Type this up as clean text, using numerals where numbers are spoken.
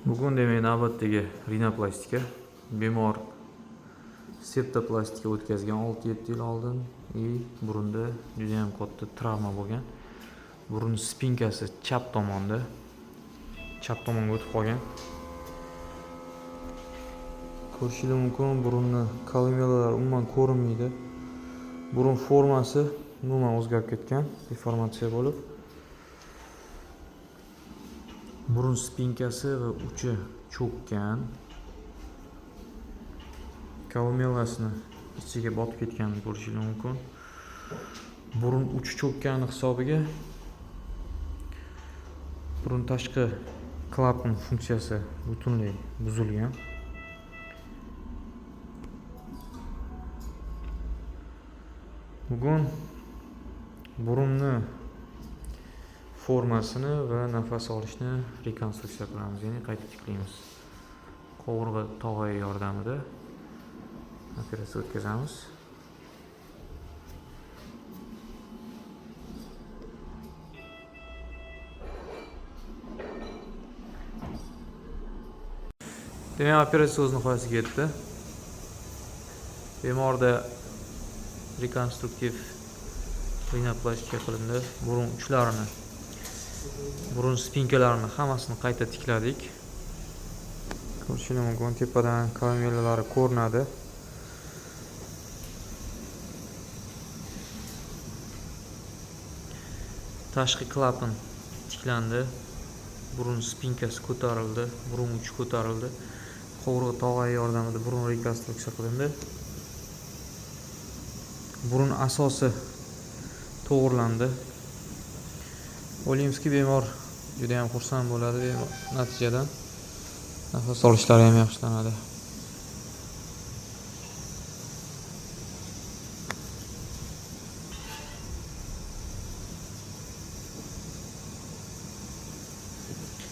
Bugun demak navbatdagi rinoplastika. Bemor septoplastika o'tkazgan 6-7 yil oldin burunda juda ham katta travma bo'lgan. Burun spinkasi chap tomonga o'tib qolgan. Ko'rishingiz mumkin, burunni kolumelalar umuman ko'rinmaydi. Burun formasi umuman o'zgarib ketgan, deformatsiya bo'lib. Burun spinkasi va uchi cho'kkan. Kolumelasini ichiga botib ketganini ko'rishingiz mumkin. Burun uchi cho'kkani hisobiga burun tashqi klapan funksiyasi butunlay buzilgan. Bugun burunni formasini va nafas olishni rekonstruksiya qilamiz, ya'ni qayta tiklaymiz. Qovurg'a tog'ay yordamida operatsiya o'tkazamiz. Demak, operatsiya o'z nihoyasiga yetdi. Bemorda rekonstruktiv rinoplastika qilindi. Burun uchlarini, burun spinkalarini hammasini qayta tikladik. Ko'rishingiz mumkin, tepadan kolumelalari ko'rinadi. Tashqi klapan tiklandi. Burun spinkasi ko'tarildi, burun uchi ko'tarildi. Qovurg'a tog'ay yordamida burun rekonstruksiya qilindi. Burun asosi to'g'rilandi. O'ylaymizki, bemor juda ham xursand bo'ladi va natijadan nafas olishlari ham yaxshilanadi.